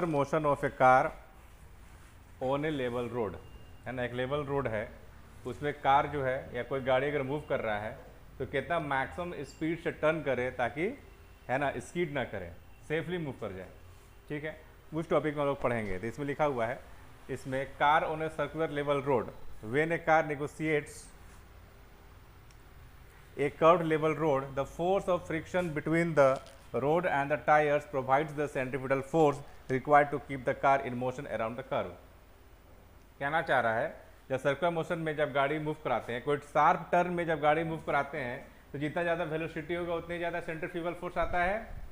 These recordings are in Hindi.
Motion of A car on A level road, है ना। एक लेवल रोड है, उसमें कार जो है या कोई गाड़ी अगर मूव कर रहा है तो कितना मैक्सिमम स्पीड से टर्न करे ताकि, है ना, स्कीड ना करे, सेफली मूव कर जाए। ठीक है, उस टॉपिक में हम लोग पढ़ेंगे। तो इसमें लिखा हुआ है, इसमें car on a circular level road when A car negotiates a curved level road, the force of friction between the road and the tires provides the centrifugal force required to keep the car in motion around the curve। कहना चाह रहा है, जब सर्कुलर मोशन में जब गाड़ी मूव कराते हैं, कोई शार्प टर्न में जब गाड़ी मूव कराते हैं तो जितना ज़्यादा वेलोसिटी होगा उतनी ज़्यादा सेंट्रीफ्यूगल फोर्स आता है।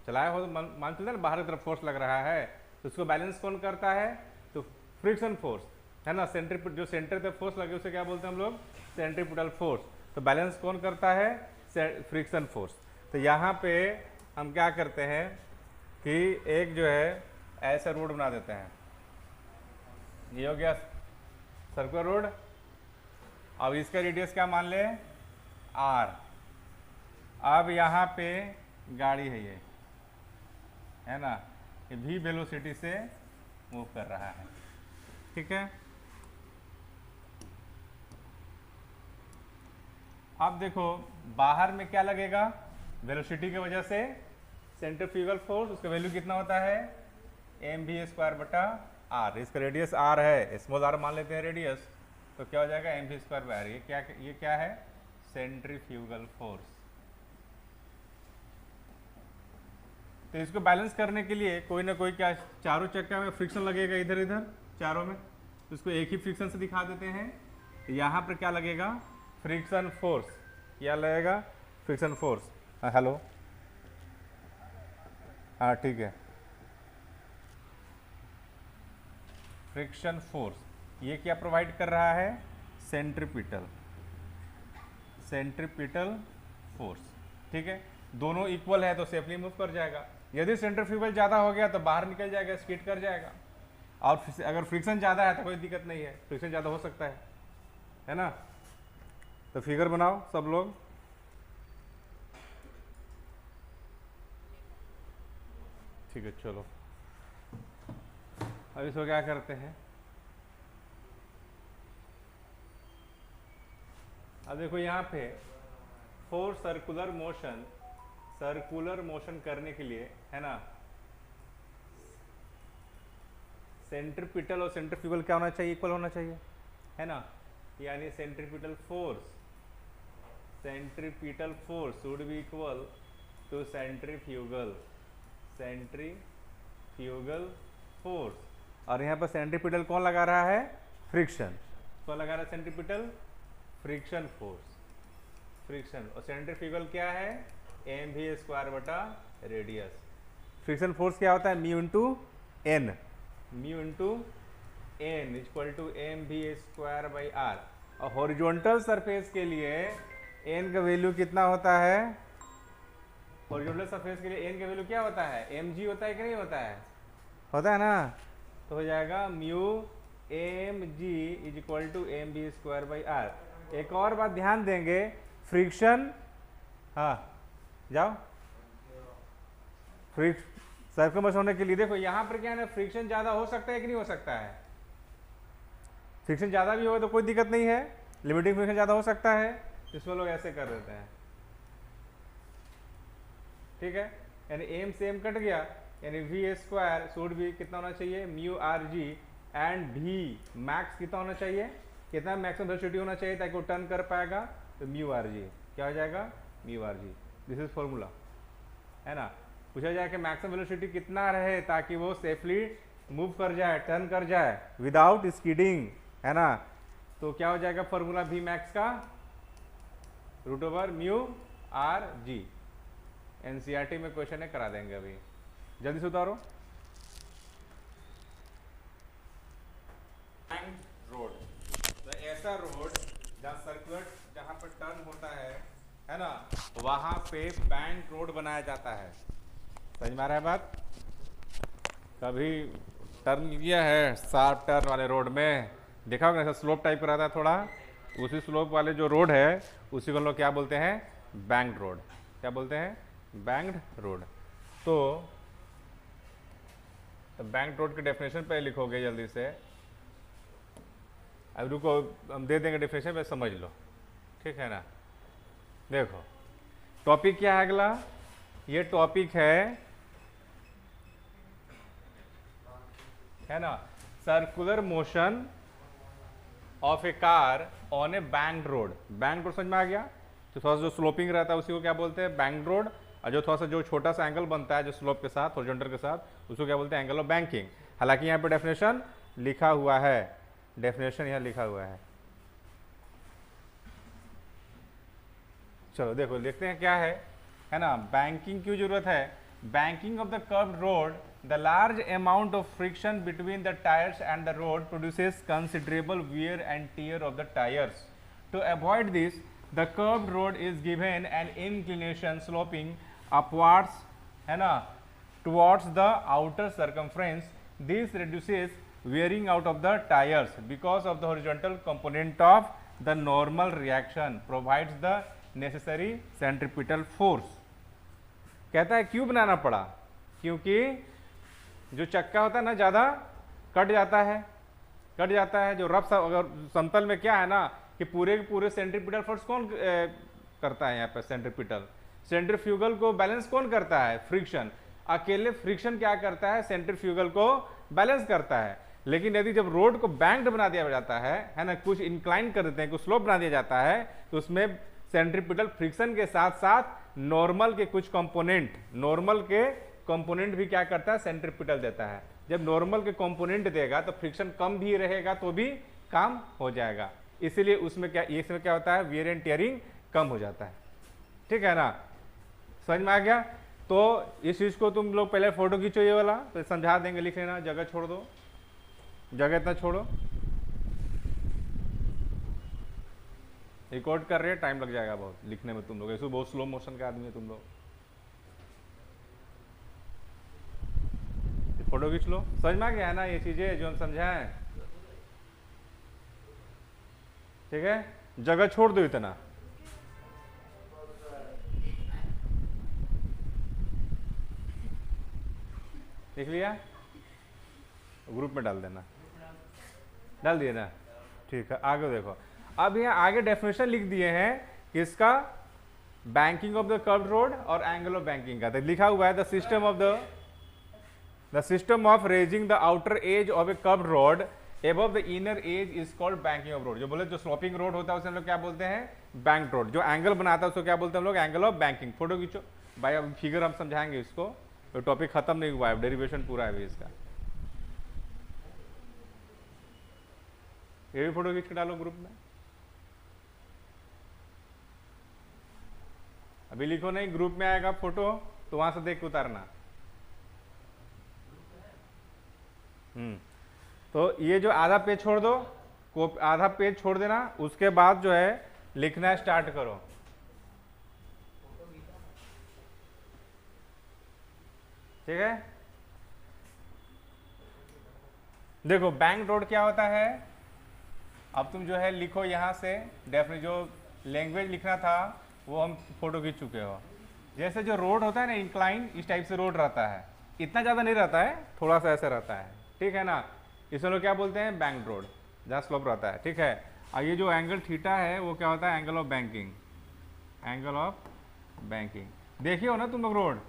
चलाया हो तो मान चलते हैं बाहर की तरफ फोर्स लग रहा है, तो उसको बैलेंस कौन करता है? तो फ्रिक्शन फोर्स, है ना। जो सेंटर पे फोर्स लगे उसे क्या बोलते हैं हम लोग? Centrifugal force. तो बैलेंस कौन करता है? Friction force. तो यहाँ पे हम क्या करते हैं कि एक जो है ऐसा रोड बना देते हैं, ये हो गया सर्कुलर रोड। अब इसका रेडियस क्या मान ले? r। अब यहाँ पे गाड़ी है, ये है ना, ये v वेलोसिटी से मूव कर रहा है। ठीक है, अब देखो बाहर में क्या लगेगा? वेलोसिटी की वजह से सेंट्रीफ्यूगल फोर्स, उसका वैल्यू कितना होता है? mv²/r। इसका रेडियस r है, स्मॉल r मान लेते हैं रेडियस, तो क्या हो जाएगा? mv²/r। ये क्या है? Centrifugal force. तो इसको बैलेंस करने के लिए कोई ना कोई क्या, चारों चक्का में फ्रिक्शन लगेगा, इधर इधर चारों में, तो इसको एक ही फ्रिक्शन से दिखा देते हैं। तो यहाँ पर क्या लगेगा? Friction force. क्या लगेगा? Friction force. हाँ हेलो, हाँ ठीक है, फ्रिक्शन फोर्स ये क्या प्रोवाइड कर रहा है? Centripetal force. ठीक है, दोनों इक्वल है तो सेफली मूव कर जाएगा। यदि सेंट्रीफ्यूगल ज़्यादा हो गया तो बाहर निकल जाएगा, स्किड कर जाएगा। और अगर फ्रिक्शन ज़्यादा है तो कोई दिक्कत नहीं है, फ्रिक्शन ज़्यादा हो सकता है ना। तो फिगर बनाओ सब लोग। ठीक है, चलो अब इसको क्या करते हैं? अब देखो यहाँ पे फॉर सर्कुलर मोशन करने के लिए, है ना, सेंट्रीपिटल और सेंट्रीफ्यूगल क्या होना चाहिए? इक्वल होना चाहिए, है ना। यानी centripetal force should be equal to centrifugal force. और यहाँ पर सेंट्रीपिटल कौन लगा रहा है? फ्रिक्शन। कौन लगा रहा है? Centripetal friction force, friction. और सेंट्रीफ्यूगल क्या है? mv²/रेडियस। फ्रिक्शन फोर्स क्या होता है? Mu into N equal to mv²/r। और हॉरिजॉन्टल सरफेस के लिए एन का वैल्यू कितना होता है? हॉरिजॉन्टल सरफेस के लिए एन का वैल्यू क्या होता है? mg होता है कि नहीं होता है? होता है ना। तो हो जाएगा mu mg equal to mv²/r। एक और बात ध्यान देंगे, फ्रिक्शन, हाँ जाओ, सर्कुलर मोशन होने के लिए देखो यहाँ पर क्या है ना, फ्रिक्शन ज़्यादा हो सकता है कि नहीं हो सकता है? फ्रिक्शन ज़्यादा भी होगा तो कोई दिक्कत नहीं है, लिमिटिंग फ्रिक्शन ज़्यादा हो सकता है, इसमें लोग ऐसे कर देते हैं। ठीक है, यानी एम से एम कट गया, यानी v² शुड भी कितना होना चाहिए? μrg। एंड v मैक्स कितना होना चाहिए? कितना मैक्सिमम वेलोसिटी होना चाहिए ताकि वो टर्न कर पाएगा? तो μrg। क्या हो जाएगा? μrg। दिस इज फॉर्मूला, है ना। पूछा जाए कि मैक्सिमम वेलोसिटी कितना रहे ताकि वो सेफली मूव कर जाए, टर्न कर जाए विदाउट स्कीडिंग, है ना। तो क्या हो जाएगा फॉर्मूला v मैक्स का? √μrg। एनसीईआरटी में क्वेश्चन है, करा देंगे अभी, जल्दी से उतारो। रोड, तो ऐसा रोड जहाँ सर्कुलर, जहाँ पर टर्न होता है ना, वहाँ पे बैंक रोड बनाया जाता है। समझ में आ रहा है बात? कभी टर्न किया है शार्प टर्न वाले रोड में? देखा होगा, ऐसा स्लोप टाइप का रहता है थोड़ा, उसी स्लोप वाले जो रोड है उसी को हम लोग क्या बोलते हैं? Banked road. क्या बोलते हैं? Banked road. तो तो बैंक रोड की डेफिनेशन पे लिखोगे जल्दी से। अब रुको, हम दे देंगे डेफिनेशन पे, समझ लो, ठीक है ना। देखो टॉपिक क्या है अगला, ये टॉपिक है ना, circular motion of A car on A banked road. Banked road समझ में आ गया, तो थोड़ा सा जो स्लोपिंग रहता है उसी को क्या बोलते हैं, बैंक्ड रोड। और जो थोड़ा सा जो छोटा सा एंगल बनता है जो स्लोप के साथ, हॉरिजॉन्टल के साथ, उसको क्या बोलते हैं, एंगल ऑफ बैंकिंग। हालांकि यहाँ पे डेफिनेशन लिखा हुआ है, डेफिनेशन यहाँ लिखा हुआ है। चलो देखो लिखते हैं क्या है ना। बैंकिंग की जरूरत है, banking of the curved road, the large amount of friction between the tires and the road produces considerable wear and tear of the tires. To avoid this, the curved road is given an inclination sloping upwards, है ना, towards the outer circumference. This reduces wearing out of the tires because of the horizontal component of the normal reaction provides the necessary centripetal force. कहता है क्यों बनाना पड़ा, क्योंकि जो चक्का होता है ना ज़्यादा कट जाता है। जो रफ अगर समतल में क्या है ना कि पूरे के पूरे सेंट्रीपिटल फोर्स कौन करता है, यहाँ पे सेंट्रीफ्यूगल को बैलेंस कौन करता है, फ्रिक्शन। अकेले फ्रिक्शन क्या करता है, सेंट्रीफ्यूगल को बैलेंस करता है। लेकिन यदि जब रोड को बैंक्ड बना दिया जाता है ना, कुछ इंक्लाइन कर देते हैं, कुछ स्लोप बना दिया जाता है, तो उसमें सेंट्रीपिटल फ्रिक्शन के साथ साथ नॉर्मल के कुछ कंपोनेंट, नॉर्मल के कंपोनेंट भी क्या करता है, सेंट्रीपिटल देता है। जब नॉर्मल के कंपोनेंट देगा तो फ्रिक्शन कम भी रहेगा तो भी काम हो जाएगा। इसीलिए उसमें क्या, इसमें क्या होता है, वियर एंड टियरिंग कम हो जाता है, ठीक है ना। समझ में आ गया। तो इस चीज को तुम लोग पहले फोटो खींचो ये वाला, तो समझा देंगे, लिख लेना, जगह छोड़ दो, जगह इतना छोड़ो। रिकॉर्ड कर रहे हैं, टाइम लग जाएगा बहुत लिखने में, तुम लोग ऐसे बहुत स्लो मोशन के आदमी है तुम लोग। फोटो खींच लो, समझ में आ गया है ना ये चीजें जो हम समझाएं, ठीक है। जगह छोड़ दो इतना। लिख लिया, ग्रुप में डाल देना, डाल दिए ना, ठीक है। आगे देखो, अब यहाँ आगे डेफिनेशन लिख दिए हैं किसका, banking of the curved road और एंगल ऑफ बैंकिंग का। तो लिखा हुआ है the system of raising the outer as of A curved road above the inner as is called banking of road. जो बोले जो स्लोपिंग रोड होता है उसे हम लोग क्या बोलते हैं, बैंक रोड। जो एंगल बनाता है उसको क्या बोलते हैं हम लोग, एंगल ऑफ बैंकिंग। फोटो खींचो भाई, अब फिगर हम समझाएंगे इसको, तो टॉपिक खत्म नहीं हुआ है, डेरिवेशन पूरा है अभी इसका। ये भी फोटो खींच के डालो ग्रुप में। अभी लिखो नहीं, ग्रुप में आएगा फोटो तो वहां से देख के उतारना। तो ये जो आधा पेज छोड़ दो, आधा पेज छोड़ देना, उसके बाद जो है लिखना स्टार्ट करो। ठीक है। देखो बैंक रोड क्या होता है, अब तुम जो है लिखो यहां से, डेफिनेट जो लैंग्वेज लिखना था वो हम फोटो खींच चुके हो। जैसे जो रोड होता है ना इंक्लाइन, इस टाइप से रोड रहता है, इतना ज़्यादा नहीं रहता है, थोड़ा सा ऐसा रहता है, ठीक है ना। इसमें लोग क्या बोलते हैं, बैंक रोड, जहाँ स्लोप रहता है, ठीक है। और ये जो एंगल थीटा है वो क्या होता है, angle of banking, angle of banking. देखिए हो ना तुम लोग रोड,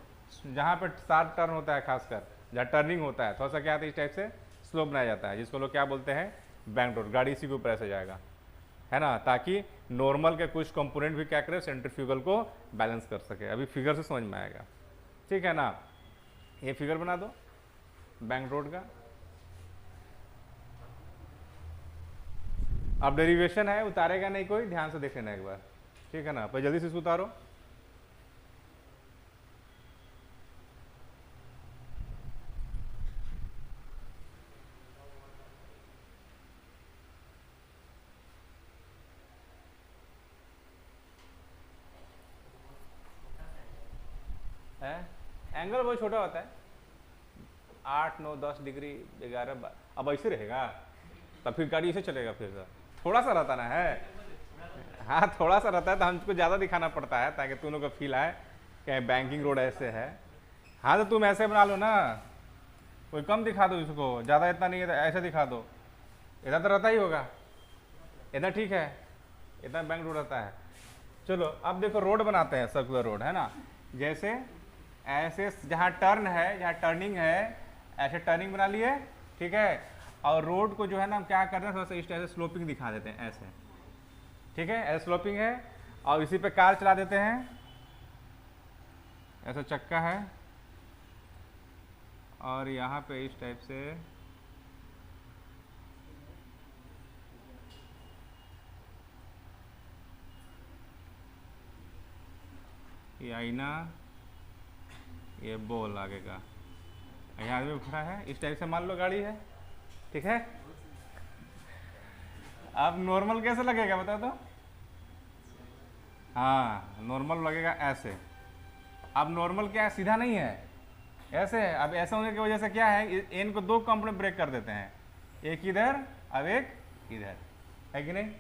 जहाँ पे शार्प टर्न होता है, खासकर जहाँ टर्निंग होता है, थोड़ा सा क्या आता है इस टाइप से स्लोप बनाया जाता है, जिसको लोग क्या बोलते हैं, बैंक रोड। गाड़ी इसी के ऊपर ऐसे जाएगा, है ना, ताकि नॉर्मल के कुछ कंपोनेंट भी क्या करे, सेंट्रीफ्यूगल को बैलेंस कर सके। अभी फिगर से समझ में आएगा, ठीक है ना। ये फिगर बना दो बैंक रोड का। अब डेरिवेशन है, उतारेगा नहीं कोई, ध्यान से देख लेना एक बार, ठीक है ना। पर जल्दी से उतारो। एंगल बहुत छोटा होता है, 8, 9, 10 डिग्री, 11, अब ऐसे रहेगा तब फिर गाड़ी ऐसे चलेगा, फिर थोड़ा सा रहता ना है, हाँ थोड़ा सा रहता है, तो हमको ज़्यादा दिखाना पड़ता है ताकि तुम लोग का फील आए कि बैंकिंग रोड ऐसे है। हाँ तो तुम ऐसे बना लो ना, कोई कम दिखा दो इसको, ज़्यादा इतना नहीं है तो ऐसे दिखा दो, इतना तो रहता ही होगा, इतना ठीक है, इतना बैंक रोड रहता है। चलो अब देखो रोड बनाते हैं, सर्कुलर रोड है ना, जैसे ऐसे जहाँ टर्न है, जहाँ टर्निंग है, ऐसे टर्निंग बना लिए, ठीक है, और रोड को जो है ना हम क्या कर रहे हैं, थोड़ा सा इस टाइप से स्लोपिंग दिखा देते हैं ऐसे, ठीक है, ऐसे स्लोपिंग है, और इसी पे कार चला देते हैं, ऐसा चक्का है, और यहाँ पे इस टाइप से ये आईना, ये बॉल आगे का, यहाँ आदमी खड़ा है, इस टाइप से मान लो गाड़ी है, ठीक है। अब नॉर्मल कैसे लगेगा बता दो? हाँ नॉर्मल लगेगा ऐसे। अब नॉर्मल क्या है, सीधा नहीं है, ऐसे है। अब ऐसा होने की वजह से क्या है, एन को दो कंपोनेंट ब्रेक कर देते हैं, एक इधर अब एक इधर, है कि नहीं।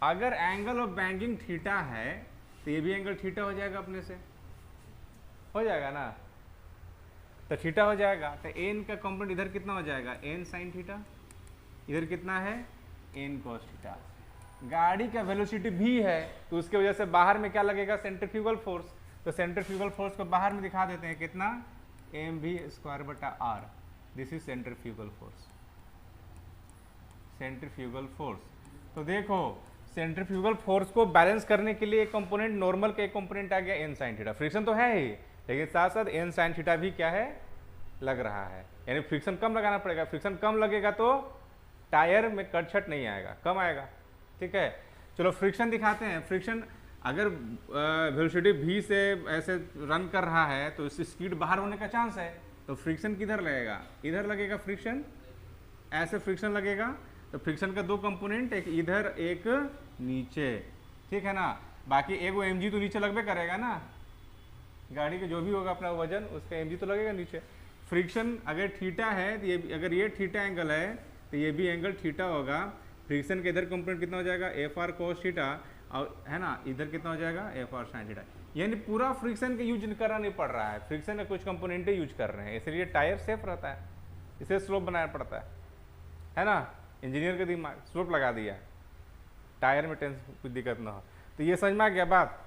अगर एंगल ऑफ बैंकिंग थीटा है तो ये भी एंगल थीटा हो जाएगा, अपने से हो जाएगा ना, तो थीटा हो जाएगा। तो एन का कंपोनेंट इधर कितना हो जाएगा, एन साइन थीटा, इधर कितना है, एन कॉस थीटा। गाड़ी का वेलोसिटी भी है तो उसकी वजह से बाहर में क्या लगेगा, सेंट्रीफ्यूगल फोर्स। तो सेंट्रीफ्यूगल फोर्स को बाहर में दिखा देते हैं, कितना, एम वी स्क्वायर बटा R, this is centrifugal force, centrifugal force. तो देखो सेंट्रीफ्यूगल फोर्स को बैलेंस करने के लिए एक कंपोनेंट नॉर्मल का एक कंपोनेंट आ गया एन साइन थीटा, फ्रिक्शन तो है ही, लेकिन साथ साथ एन साइन थीटा भी क्या है, लग रहा है, यानी फ्रिक्शन कम लगाना पड़ेगा। फ्रिक्शन कम लगेगा तो टायर में कटछट नहीं आएगा, कम आएगा, ठीक है। चलो फ्रिक्शन दिखाते हैं। फ्रिक्शन अगर वेलोसिटी v से ऐसे रन कर रहा है तो इसकी स्पीड बाहर होने का चांस है, तो फ्रिक्शन किधर लगेगा, इधर लगेगा फ्रिक्शन, ऐसे फ्रिक्शन लगेगा। तो फ्रिक्शन का दो कंपोनेंट, एक इधर एक नीचे, ठीक है ना। बाकी एक वो mg तो नीचे लगबे करेगा ना, गाड़ी के जो भी होगा अपना वजन, उसका mg तो लगेगा नीचे। फ्रिक्शन अगर थीटा है तो ये, अगर ये थीटा एंगल है तो ये भी एंगल थीटा होगा। फ्रिक्शन के इधर कंपोनेंट कितना हो जाएगा, एफ आर कोस थीटा, और है ना इधर कितना हो जाएगा, एफ आर साइन थीटा। यानी पूरा फ्रिक्शन का यूज करना नहीं पड़ रहा है, फ्रिक्शन का कुछ कंपोनेंट यूज कर रहे हैं, इसलिए टायर सेफ रहता है, इसे स्लोप बनाना पड़ता है ना। इंजीनियर के दिमाग स्लोप लगा दिया, टायर में टेंशन कुछ दिक्कत ना हो। तो ये समझ में आ गया बात।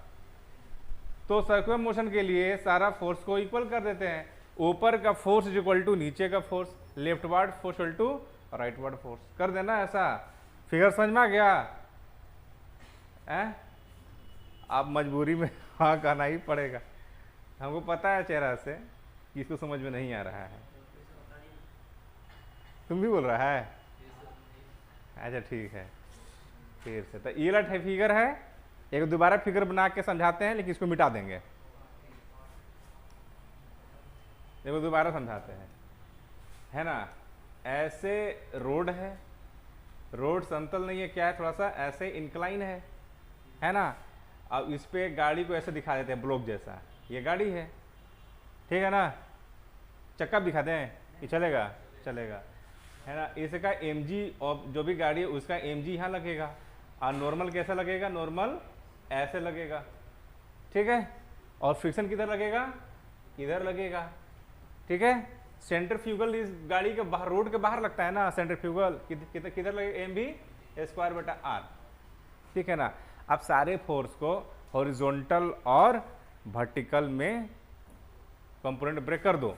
तो सर्कुलर मोशन के लिए सारा फोर्स को इक्वल कर देते हैं, ऊपर का फोर्स इज इक्वल टू नीचे का force, leftward force equal to rightward force, कर देना ऐसा। फिगर समझ में आ गया है? आप मजबूरी में हाँ कहना ही पड़ेगा, हमको पता है चेहरा से कि इसको समझ में नहीं आ रहा है। तुम भी बोल रहा है, अच्छा ठीक है, फिर से। तो ये वाला फिगर है, एक दोबारा फिगर बना के समझाते हैं, लेकिन इसको मिटा देंगे, देखो दोबारा समझाते हैं, है ना। ऐसे रोड है, रोड समतल नहीं है, क्या है, थोड़ा सा ऐसे इंक्लाइन है ना। अब इस पे गाड़ी को ऐसे दिखा देते हैं ब्लॉक जैसा, ये गाड़ी है, ठीक है ना। चक्का दिखा दें कि चलेगा, चलेगा, है ना। इसका mg और जो भी गाड़ी है उसका mg यहाँ लगेगा, और नॉर्मल कैसा लगेगा, नॉर्मल ऐसे लगेगा, ठीक है। और फ्रिक्शन किधर लगेगा, इधर लगेगा, ठीक है। सेंट्रीफ्यूगल इस गाड़ी के बाहर, रोड के बाहर लगता है ना सेंट्रीफ्यूगल, किधर लगेगा, एम बी स्क्वायर बटा आर, ठीक है ना। अब सारे फोर्स को हॉरिजॉन्टल और वर्टिकल में कंपोनेंट ब्रेक कर दो।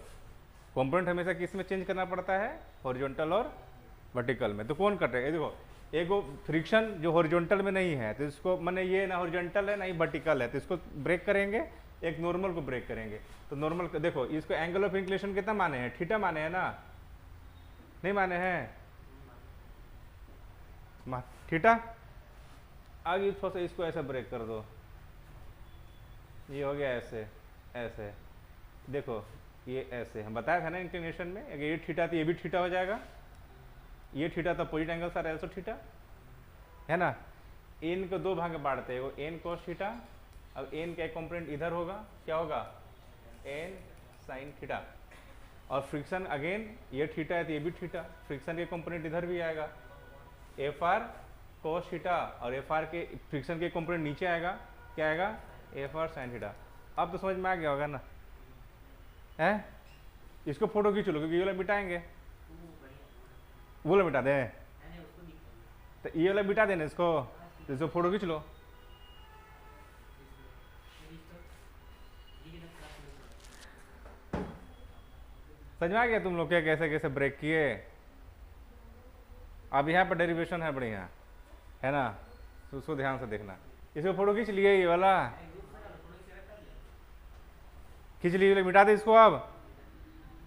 कंपोनेंट हमेशा किस में चेंज करना पड़ता है, हॉरिजॉन्टल और वर्टिकल में। तो कौन कटेगा, देखो एक फ्रिक्शन जो हॉरिजॉन्टल में नहीं है तो इसको, मैंने ये ना हॉरिजॉन्टल है ना ही वर्टिकल है, तो इसको ब्रेक करेंगे, एक नॉर्मल को ब्रेक करेंगे। तो नॉर्मल देखो, इसको एंगल ऑफ इंक्लिनेशन कितना माने हैं, थीटा माने हैं ना, नहीं माने हैं थीटा। आगे थोड़ा सा इसको ऐसा ब्रेक कर दो, ये हो गया ऐसे, ऐसे देखो ये ऐसे, हम बताया था ना इंक्लिनेशन में, अगर ये थीटा तो ये भी थीटा हो जाएगा, ये थीटा तो अपोजिट एंगल सारा ऐसा थीटा, है ना। एन को दो भाग में बांटते हैं, वो एन कॉस थीटा, अब एन का एक कंपोनेंट इधर होगा, क्या होगा, एन साइन थीटा। और फ्रिक्शन अगेन ये थीटा है तो ये भी थीटा, फ्रिक्शन के कंपोनेंट इधर भी आएगा, एफ आर कोस थीटा, और एफ आर के फ्रिक्शन के कंपोनेंट नीचे आएगा, क्या आएगा, एफ आर साइन थीटा। अब तो समझ में आ गया होगा ना, है इसको फोटो खींच लो क्योंकि ये वाला मिटाएंगे। वो वाला मिटा दे, तो ये वाला मिटा देना इसको, तो इसको फोटो खींच लो। समझ में आ गया तुम लोग क्या कैसे कैसे ब्रेक किए। अब यहाँ पर डेरिवेशन है बढ़िया, है ना, तो उसको ध्यान से देखना। इसको फोटो खींच लिए, ये वाला खींच लिए, मिटा दे इसको। अब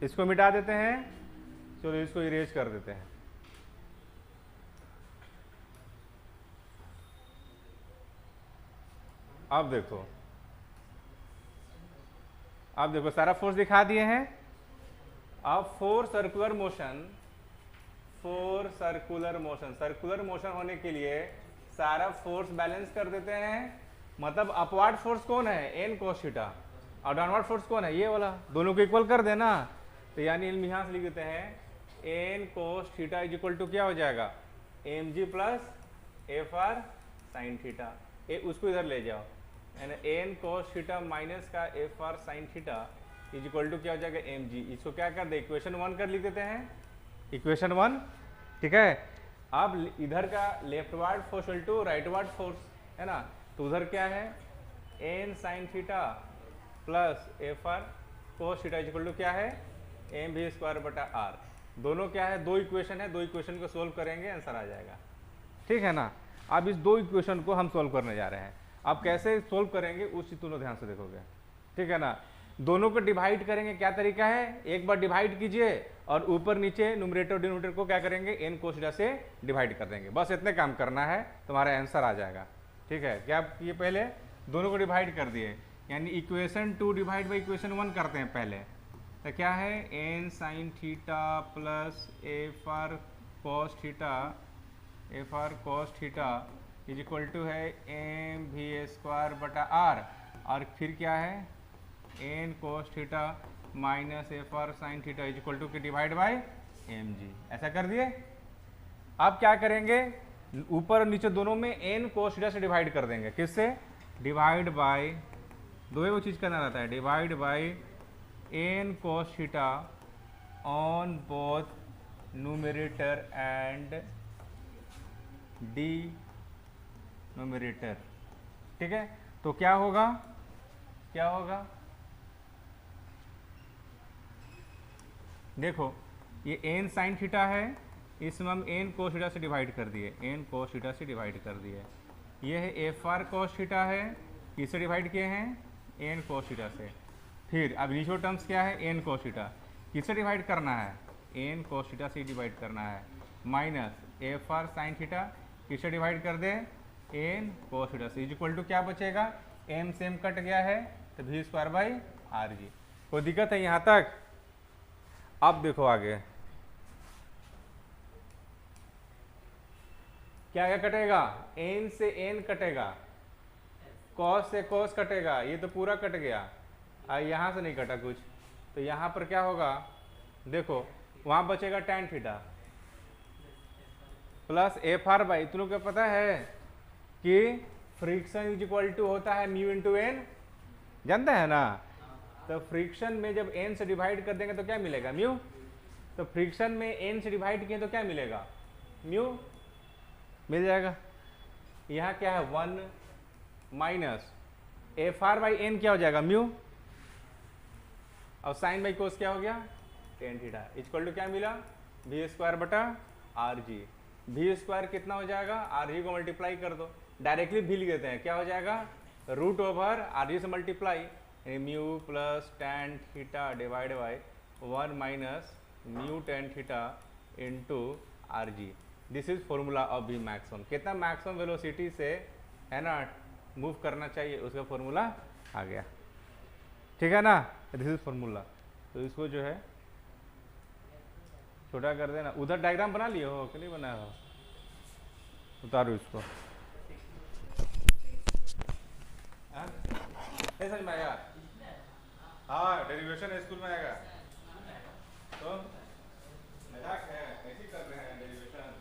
इसको मिटा देते हैं, चलो इसको इरेज कर देते हैं। अब देखो, अब देखो सारा फोर्स दिखा दिए हैं। अब four circular motion, four circular motion, circular motion होने के लिए सारा फोर्स बैलेंस कर देते हैं। मतलब अपवर्ड फोर्स कौन है, एन कोस थीटा, और डाउनवर्ड फोर्स कौन है, ये वाला, दोनों को इक्वल कर देना। तो यानी यहाँ से लिख देते हैं N cos theta is equal to क्या हो जाएगा, M G plus F R sine theta. उसको इधर ले जाओ, यानी एन कोस थीटा माइनस का F R sine theta is equal to क्या हो जाएगा, एम जी। इसको क्या कर दे, इक्वेशन 1 कर लिख देते हैं, इक्वेशन 1, ठीक है। अब इधर का leftward force equal to rightward force, है ना, तो उधर क्या है, N sine theta plus F R cos theta equal to क्या है, एम भी स्क्वायर बटा आर। दोनों क्या है, दो इक्वेशन है, दो इक्वेशन को सोल्व करेंगे, आंसर आ जाएगा, ठीक है ना। अब इस दो इक्वेशन को हम सोल्व करने जा रहे हैं। अब कैसे सोल्व करेंगे उस चीज तुम ध्यान से देखोगे, ठीक है ना। दोनों को डिवाइड करेंगे, क्या तरीका है, एक बार डिवाइड कीजिए और ऊपर नीचे न्यूमरेटर डिनोमिनेटर को क्या करेंगे, एन कोस थीटा से डिवाइड कर देंगे। बस इतने काम करना है, तुम्हारा आंसर आ जाएगा, ठीक है। क्या किए, पहले दोनों को डिवाइड कर दिए, यानी इक्वेशन 2 डिवाइड बाई इक्वेशन 1 करते हैं पहले। तो क्या है, N sine theta plus F R cos theta, F R cos theta is equal to है एम भी स्क्वायर बटा आर, और फिर क्या है, N cos theta minus F R sine theta is equal to के डिवाइड बाई एम जी। ऐसा कर दिए। अब क्या करेंगे, ऊपर और नीचे दोनों में एन कोस थीटा से डिवाइड कर देंगे, किससे, डिवाइड बाई, दो ही वो चीज़ करना रहता है, divide by N cos theta on both numerator and denominator, ठीक है। तो क्या होगा, क्या होगा, देखो ये एन साइन थीटा है, इसमें हम एन कोस थीटा से डिवाइड कर दिए, एन कोस थीटा से डिवाइड कर दिए। ये है एफ आर कोस थीटा है, किससे डिवाइड किए हैं, एन कोस थीटा से। फिर अब नीचे टर्म्स क्या है, एन कोस थीटा, किससे डिवाइड करना है, एन कोस थीटा से डिवाइड करना है, minus F R sine theta, किससे डिवाइड कर दे, एन कोस थीटा से, इज इक्वल टू क्या बचेगा, एम सेम कट गया है, तो भी स्क्वायर बाई आर जी। कोई दिक्कत है यहाँ तक। अब देखो आगे क्या क्या कटेगा, एन से एन कटेगा, कॉस से कॉस कटेगा, ये तो पूरा कट गया, यहाँ से नहीं कटा कुछ, तो यहाँ पर क्या होगा, देखो वहाँ बचेगा tan theta plus F R by, तुम लोग को पता है कि फ्रिक्शन इज इक्वल टू होता है म्यू इंटू एन, जानते हैं ना। तो फ्रिक्शन में जब n से डिवाइड कर देंगे तो क्या मिलेगा, म्यू। तो फ्रिक्शन में n से डिवाइड किए तो क्या मिलेगा, म्यू मिल जाएगा। यहाँ क्या है, 1 minus F R by N क्या हो जाएगा, म्यू, और साइन बाई कोस क्या हो गया, tan थीटा इक्वल टू क्या मिला, भी स्क्वायर बटा आर जी। भी स्क्वायर कितना हो जाएगा, आर जी को मल्टीप्लाई कर दो, डायरेक्टली भी लिख देते हैं, क्या हो जाएगा, रूट ओवर आर जी से multiply, mu plus tan theta divide by 1 minus mu tan theta into R G. This is formula of v maximum. कितना मैक्सिमम वेलोसिटी से, है ना, मूव करना चाहिए, उसका फॉर्मूला आ गया, ठीक है ना। This is formula. तो इसको जो है छोटा कर देना। उधर डायग्राम बना लिए हो कि नहीं बनाया हो, उतारो इसको, नहीं समझ में आएगा। हाँ डेरिवेशन स्कूल में आएगा, तो मजाक है, ऐसे ही कर रहे हैं डेरिवेशन।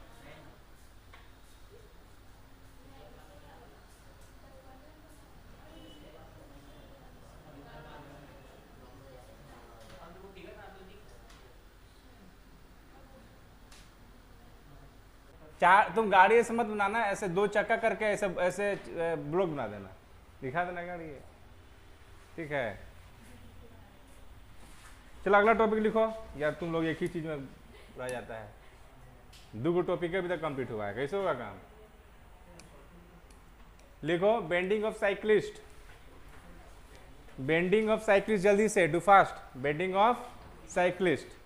चार, तुम गाड़ी ऐसे मत बनाना, ऐसे दो चक्का करके ऐसे ऐसे ब्लॉक बना देना, दिखा देना गाड़ी है, ठीक है। चलो अगला टॉपिक लिखो यार, तुम लोग एक ही चीज में रह जाता है, दो टॉपिक अभी तक कंप्लीट हुआ है, कैसे होगा काम। लिखो bending of cyclist, bending of cyclist, जल्दी से do fast, bending of cyclist.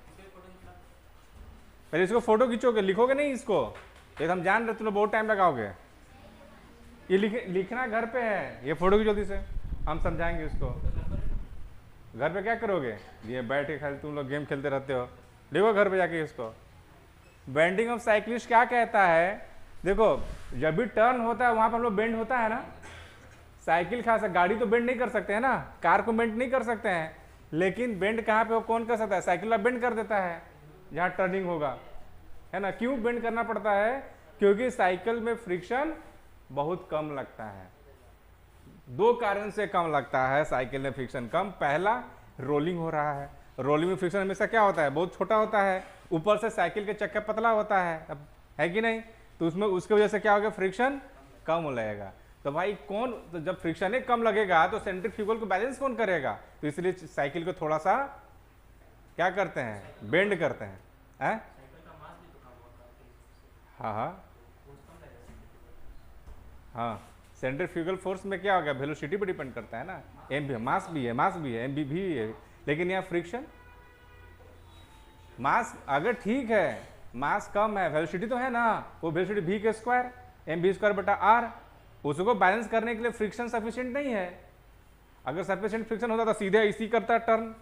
पहले इसको फोटो खींचोगे, लिखोगे नहीं इसको, ये हम जान रहे तुम लोग बहुत टाइम लगाओगे, ये लिखना घर पे है, ये फोटो की जल्दी से, हम समझाएंगे इसको। घर पे क्या करोगे, ये बैठ के खाली तुम लोग गेम खेलते रहते हो, देखो घर पे जाके इसको। बेंडिंग ऑफ साइक्लिस्ट क्या कहता है, देखो जब भी टर्न होता है वहां पर हम लोग बेंड होता है ना, साइकिल खास गाड़ी तो बेंड नहीं कर सकते हैं ना, कार को बेंड नहीं कर सकते हैं, लेकिन बेंड कहाँ पे, वो कौन कर सकता है, साइकिल वाला बेंड कर देता है जहाँ टर्निंग होगा, है ना। क्यों बेंड करना पड़ता है, क्योंकि साइकिल में फ्रिक्शन बहुत कम लगता है, दो कारण से कम लगता है साइकिल में फ्रिक्शन कम। पहला, रोलिंग हो रहा है, रोलिंग में फ्रिक्शन हमेशा क्या होता है, बहुत छोटा होता है, ऊपर से साइकिल के चक्का पतला होता है, अब है कि नहीं, तो उसमें उसकी वजह से क्या होगा, फ्रिक्शन कम हो लगेगा। तो भाई कौन, तो जब फ्रिक्शन ही कम लगेगा तो सेंट्रीफ्यूगल को बैलेंस कौन करेगा, तो इसलिए साइकिल को थोड़ा सा क्या करते हैं, बेंड करते हैं। हाँ, सेंट्रीफ्यूगल फोर्स में क्या हो गया, वेलोसिटी पे डिपेंड करता है ना, एम भी, मास भी है, मास भी है, एम भी है, लेकिन यहाँ फ्रिक्शन, मास अगर ठीक है, मास कम है, वेलोसिटी तो है ना, वो वेलोसिटी v के स्क्वायर एम बी स्क्वायर बटा आर, उसको बैलेंस करने के लिए फ्रिक्शन सफिशिएंट नहीं है। अगर सफिशिएंट फ्रिक्शन होता तो सीधे इसी करता है टर्न,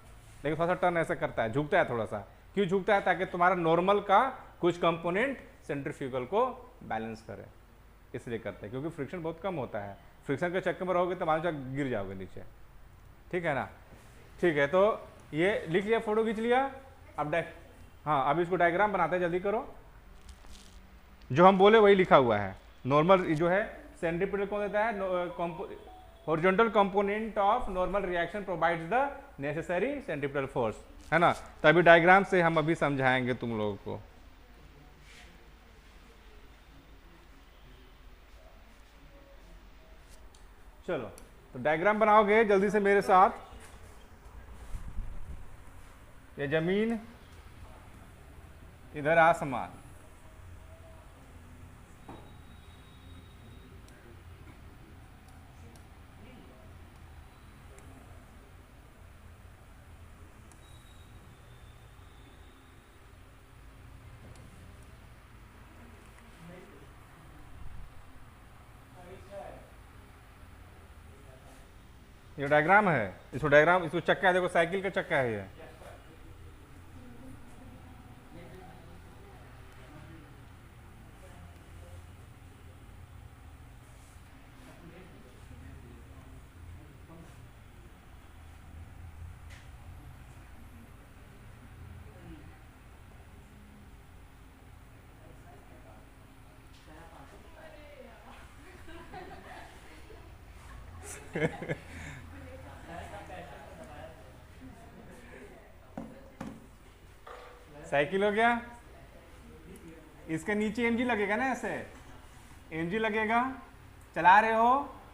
लेकिन थोड़ा सा टर्न ऐसा करता है, झुकता है थोड़ा सा, क्यों झुकता है, ताकि तुम्हारा नॉर्मल का कुछ कंपोनेंट सेंट्रीफ्यूगल को बैलेंस करे, इसलिए करते हैं, क्योंकि फ्रिक्शन बहुत कम होता है, फ्रिक्शन के चक्कर में रहोगे तो मान लो गिर जाओगे नीचे, ठीक है ना। ठीक है, तो ये लिख लिया, फोटो खींच लिया, अब हाँ अब इसको डायग्राम बनाते हैं, जल्दी करो, जो हम बोले वही लिखा हुआ है। नॉर्मल जो है सेंट्रीपिटल कौन देता है, horizontal component of normal reaction provides the necessary centripetal force, है ना। तो अभी डायग्राम से हम अभी समझाएंगे तुम लोगों को। चलो तो डायग्राम बनाओगे जल्दी से मेरे साथ, ये जमीन, इधर आसमान, ये डायग्राम है, इसको डायग्राम, इसको चक्का है, देखो साइकिल का चक्का है ये, साइकिल हो गया, इसके नीचे एमजी लगेगा ना, ऐसे एमजी लगेगा, चला रहे हो,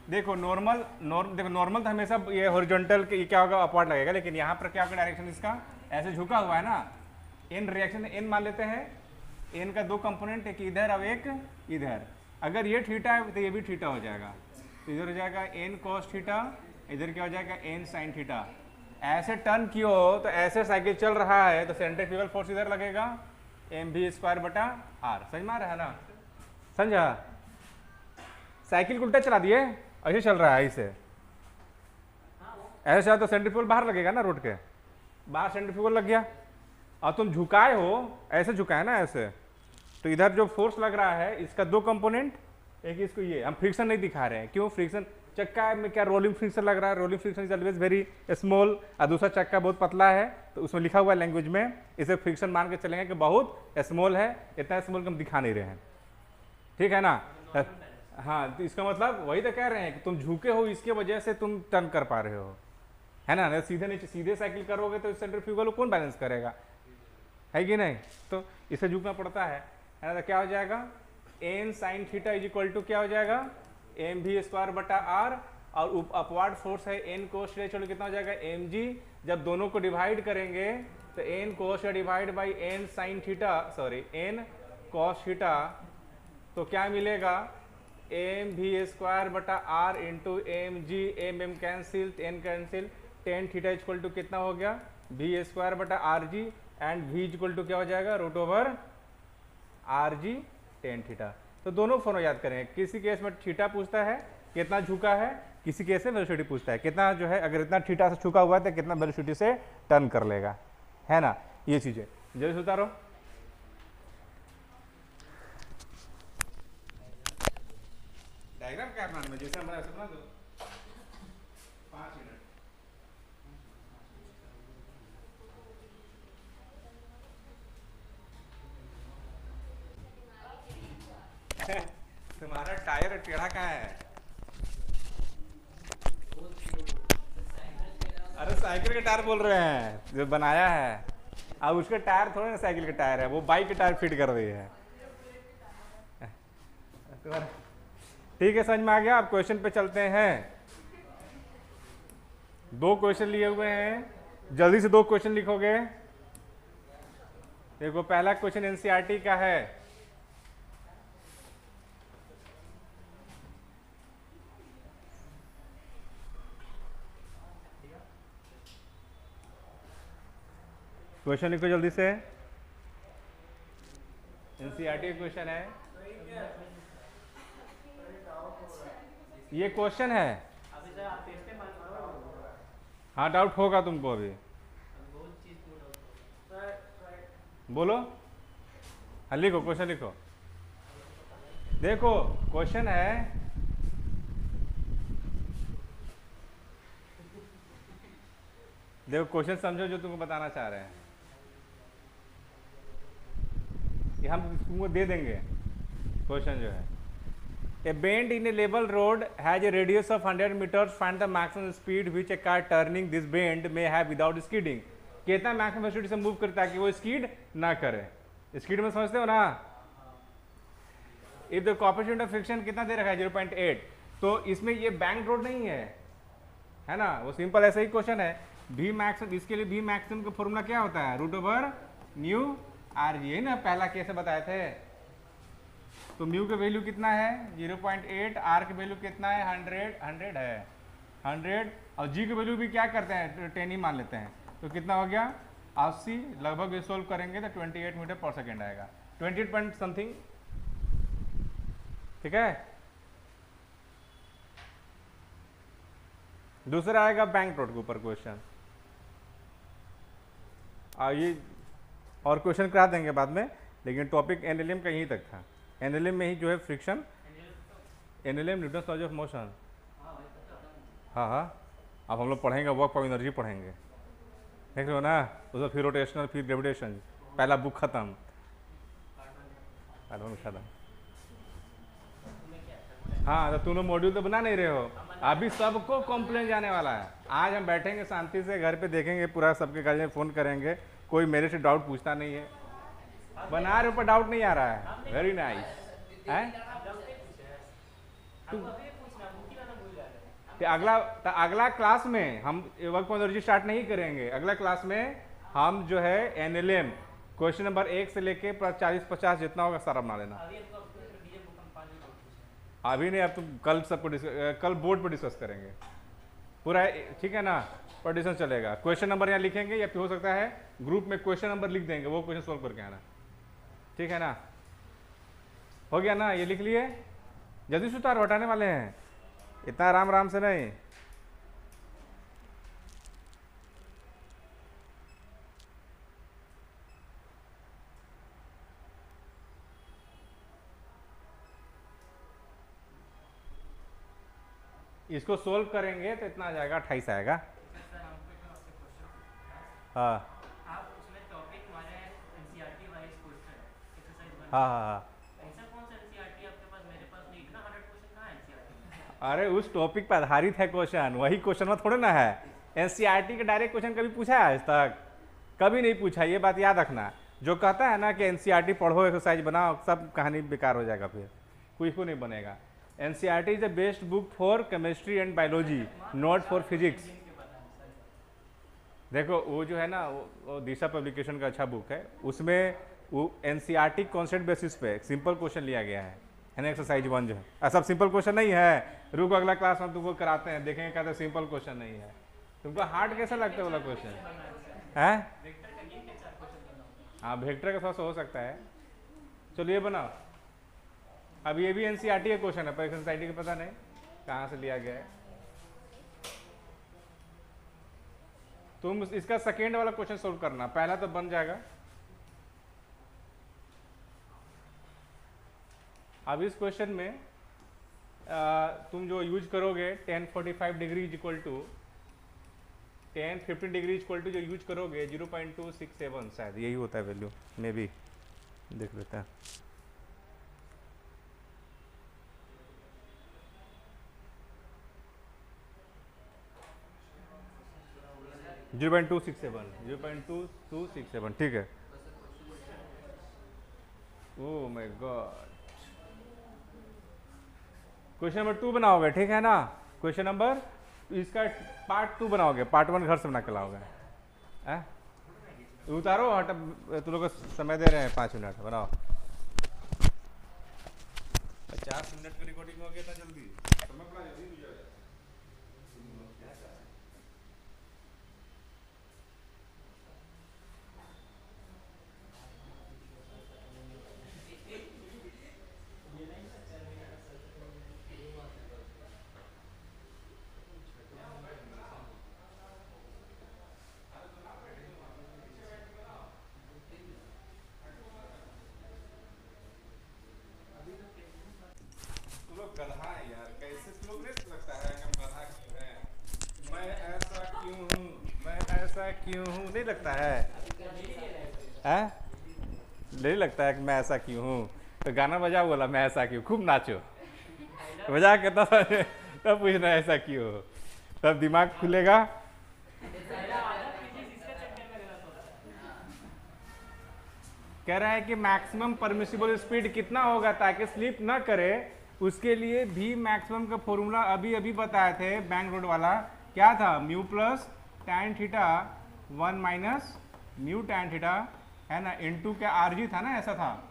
देखो नॉर्मल देखो नॉर्मल तो हमेशा ये हॉरिजॉन्टल ये क्या होगा, अपवर्ड लगेगा, लेकिन यहाँ पर क्या होगा, डायरेक्शन इसका ऐसे झुका हुआ है ना, एन रिएक्शन एन मान लेते हैं, एन का दो कंपोनेंट, एक इधर और एक इधर, अगर ये थीटा है तो ये भी थीटा हो जाएगा, तो इधर हो जाएगा एन कॉस थीटा, इधर क्या हो जाएगा एन साइन थीटा। ऐसे टर्न कियो तो ऐसे साइकिल चल रहा है तो सेंट्रीफ्यूगल फोर्स इधर लगेगा एम भी स्क्वायर बटा आर, समझ में आ रहा है ना, समझा। साइकिल उल्टा चला दिए, ऐसे चल रहा है, ऐसे ऐसे तो सेंट्रीफ्यूगल बाहर लगेगा ना, रोड के बाहर सेंट्रीफ्यूगल लग गया, और तुम झुकाए हो, ऐसे झुकाए ना ऐसे, तो इधर जो फोर्स लग रहा है इसका दो कंपोनेंट, एक इसको ये, हम फ्रिक्शन नहीं दिखा रहे हैं, क्यों, फ्रिक्शन चक्का में क्या रोलिंग फ्रिक्शन लग रहा है, rolling friction is always very small, और दूसरा चक्का बहुत पतला है, तो उसमें लिखा हुआ है लैंग्वेज में, इसे फ्रिक्शन मान के चलेंगे कि बहुत स्मॉल है, इतना स्मॉल हम दिखा नहीं रहे हैं, ठीक है ना। हाँ, तो इसका मतलब वही तो कह रहे हैं कि तुम झुके हो, इसके वजह से तुम टर्न कर पा रहे हो, है ना, सीधे नीचे सीधे साइकिल करोगे तो सेंट्रीफ्यूगल को कौन बैलेंस करेगा, है कि नहीं, तो इसे झुकना पड़ता है ना, तो क्या हो जाएगा, N sine theta is equal to क्या हो जाएगा, एम भी स्क्वायर बटा आर, और अपवार्ड फोर्स है एन कोस थीटा चलो कितना हो जाएगा एम जी। जब दोनों को डिवाइड करेंगे तो N cos divide by N sine theta, sorry N cos theta, तो क्या मिलेगा एम भी स्क्वायर बटा R into M G, M M cancel, N cancel, tan theta equal to कितना हो गया भी स्क्वायर बटा R G, and v equal to क्या हो जाएगा root over R G tan theta. तो दोनों फॉर्मूला याद करेंगे, किसी केस में थीटा पूछता है कितना झुका है, किसी केस में वेलोसिटी पूछता है कितना जो है, अगर इतना थीटा से झुका हुआ है तो कितना वेलोसिटी से टर्न कर लेगा, है ना, ये चीजें जल्दी उतारो। डायग्राम क्या बनाने में, जैसे हमारा ऐसे बना दो 5 मिनट। तुम्हारा टायर टेढ़ा कहाँ है? अरे साइकिल के टायर बोल रहे हैं जो बनाया है, अब उसके टायर थोड़े ना साइकिल के टायर है, वो बाइक के टायर फिट कर रही है। ठीक है, समझ में आ गया। अब क्वेश्चन पे चलते हैं। 2 क्वेश्चन लिए हुए हैं, जल्दी से 2 क्वेश्चन लिखोगे। देखो पहला क्वेश्चन एनसीईआरटी का है, क्वेश्चन लिखो जल्दी से। एनसीईआरटी का क्वेश्चन है, ये क्वेश्चन है। हाँ डाउट होगा तुमको अभी, बोलो। हाँ लिखो क्वेश्चन लिखो। देखो क्वेश्चन है, देखो क्वेश्चन समझो जो तुमको बताना चाह रहे हैं, ये हम तुमको दे देंगे। क्वेश्चन जो है, a bend in a level road has a radius of 100 metres, find the maximum speed which a car turning this bend may have without skidding. कितना मैक्सिमम वेलोसिटी से मूव करता है कि वो स्कीड ना करे। स्कीड में समझते हो ना। If the coefficient of friction कितना दे रखा है 0.8, तो इसमें ये बैंक रोड नहीं है ना, वो सिंपल ऐसा ही क्वेश्चन है। भी मैक्सिमम, इसके लिए भी मैक्सिमम का फॉर्मूला क्या होता है root over mu R G, है ना, पहला कैसे बताए थे। तो म्यू का वैल्यू कितना है 0.8, आर का वैल्यू कितना है 100 है 100, और जी का वैल्यू भी क्या करते हैं 10 ही मान लेते हैं, तो कितना हो गया 80। लगभग ये सोल्व करेंगे तो 28 मीटर पर सेकेंड आएगा, 28 पॉइंट समथिंग। ठीक है, दूसरा आएगा बैंक रोड के ऊपर क्वेश्चन। ये और क्वेश्चन करा देंगे बाद में, लेकिन टॉपिक एनएलएम का यहीं तक था। एनएलएम में ही जो है friction, NLM Newton's laws of motion. हाँ, अब हम लोग पढ़ेंगे वर्क ऑफ एनर्जी पढ़ेंगे, देख लो ना, उसमें फिर रोटेशनल फिर ग्रेविटेशन, पहला बुक खत्म, खत्म। हाँ तो तुम लोग मॉड्यूल तो बना नहीं रहे हो, अभी सबको कंप्लेन जाने वाला है। आज हम बैठेंगे शांति से घर पे, देखेंगे पूरा, सबके घर में फ़ोन करेंगे, कोई मेरे से डाउट पूछता नहीं है, बना रहे ऊपर डाउट नहीं आ रहा है। वेरी नाइस है। अगला क्लास में हम वर्क ऑफ एनर्जी स्टार्ट नहीं करेंगे। अगला क्लास में हम जो है एनएलएम क्वेश्चन नंबर 1 से लेके 40-50 जितना होगा सारा बना लेना। अभी नहीं, अब तुम कल सबको कल बोर्ड पर डिस्कस करेंगे पूरा, ठीक है ना, पर डिस्कशन चलेगा। क्वेश्चन नंबर यहाँ लिखेंगे, या फिर हो सकता है ग्रुप में क्वेश्चन नंबर लिख देंगे, वो क्वेश्चन सोल्व करके आना, ठीक है ना। हो गया ना, ये लिख लिए, जल्दी से उतारो, हटाने वाले हैं, इतना आराम आराम से नहीं। इसको सोल्व करेंगे तो इतना आ जाएगा 28 आएगा। हाँ आप उसमें टॉपिक हमारे एनसीईआरटी वाइज क्वेश्चन हाँ, ऐसा कौन सा एनसीईआरटी आपके पास, मेरे पास नहीं, इतना 100 क्वेश्चन कहाँ है एनसीईआरटी? अरे उस टॉपिक पर आधारित है क्वेश्चन, वही क्वेश्चन में थोड़े ना है। एनसीईआरटी का डायरेक्ट क्वेश्चन कभी पूछा है आज तक? कभी नहीं पूछा, ये बात याद रखना। जो कहता है ना कि एनसीईआरटी पढ़ो, एक्सरसाइज बनाओ, सब कहानी बेकार हो जाएगा, फिर कोई को नहीं बनेगा। NCERT is the best book for chemistry and biology, not for physics. देखो वो जो है ना, वो दिशा पब्लिकेशन का अच्छा बुक है, उसमें वो एनसीईआरटी कॉन्सेप्ट बेसिस पे सिंपल क्वेश्चन लिया गया है ना। एक्सरसाइज 1 जो है सब सिंपल क्वेश्चन नहीं है, रुको अगला क्लास में तुमको कराते हैं, देखेंगे कहते सिंपल क्वेश्चन नहीं है। तुमको हार्ड कैसा लगता है वाला क्वेश्चन है? हाँ वेक्टर का थोड़ा सा हो सकता है। चलो ये बनाओ, अब ये भी एनसीईआरटी का क्वेश्चन है, पर एनसीईआरटी का पता नहीं कहाँ से लिया गया है। तुम इसका सेकेंड वाला क्वेश्चन सोल्व करना, पहला तो बन जाएगा। अब इस क्वेश्चन में तुम जो यूज करोगे tan 45 degree is equal to tan 15 degree equal to जो यूज करोगे 0.267, शायद यही होता है वैल्यू, मे बी देख लेते हैं। Zero point two six seven, ठीक है। Oh my God, question number 2 बनाओगे, ठीक है ना। क्वेश्चन नंबर इसका पार्ट 2 बनाओगे, पार्ट 1 घर से बना के लाओगे। उतारो, हट, तुम लोग को समय दे रहे हैं 5 मिनट, बनाओ। 50 मिनट की रिकॉर्डिंग हो गया था, जल्दी समय बड़ा जल्दी हो जाएगा। गधा है यार, कैसे तुम लोग नहीं लगता है कि हम गधा क्यों हैं? मैं ऐसा क्यों हूँ, मैं ऐसा क्यों हूँ, नहीं लगता है? नहीं लगता है कि मैं ऐसा क्यों हूँ? तो गाना बजा, बोला मैं ऐसा क्यों, खूब नाचो, बजा के तब पूछना ऐसा क्यों हो, तब दिमाग खुलेगा। कह रहा है कि मैक्सिमम परमिसिबल स्पीड कितना होगा ताकि स्लिप ना करे, उसके लिए भी मैक्सिमम का फॉर्मूला अभी बताए थे, बैंक रोड वाला क्या था, mu plus tan theta 1 minus mu tan theta, है ना, इनटू क्या आरजी था ना, ऐसा था।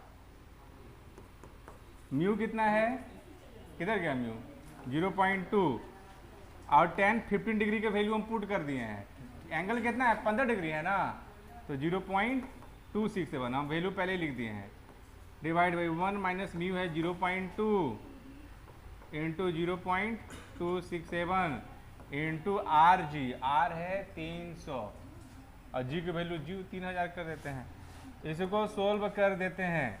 म्यू कितना है, किधर गया म्यू, 0.2, और tan 15 डिग्री के वैल्यू हम पुट कर दिए हैं। एंगल कितना है, 15 डिग्री है ना, तो 0.267 हम वैल्यू पहले ही लिख दिए हैं, डिवाइड बाई 1 माइनस म्यू है 0.2 into 0.267 into R G, R है 300 और जी की वैल्यू जी 3000 कर देते हैं। इसको सोल्व कर देते हैं,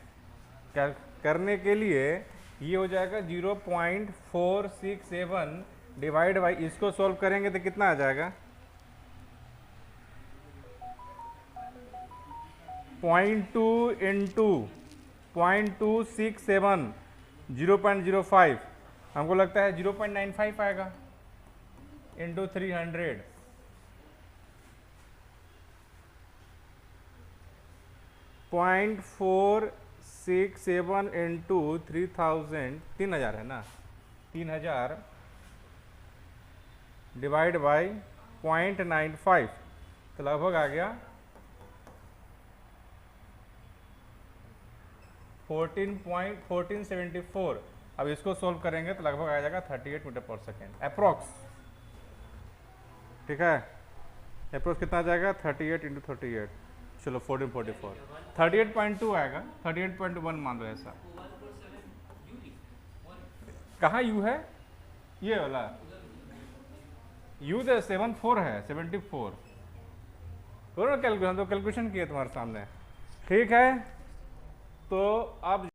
करने के लिए ये हो जाएगा 0.467 डिवाइड बाई, इसको सोल्व करेंगे तो कितना आ जाएगा, 0.2 इंटू 0.267 0.05, हमको लगता है 0.95 आएगा, इंटू 300, .467 इंटू 3000 है ना, 3000 डिवाइड बाई 0.95, तो लगभग आ गया 1474। अब इसको सोल्व करेंगे तो लगभग आ जाएगा 38 मीटर पर सेकेंड अप्रोक्स, ठीक है। अप्रोक्स कितना आ जाएगा, 38 इंटू 38, चलो 1444, 38.2 आएगा, 38.1 मान लो ऐसा। कहाँ यू है, ये वाला यू तो 74 है, 74 करो ना कैलकुलेशन, तो कैलकुलेशन किए तुम्हारे सामने, ठीक है। तो अब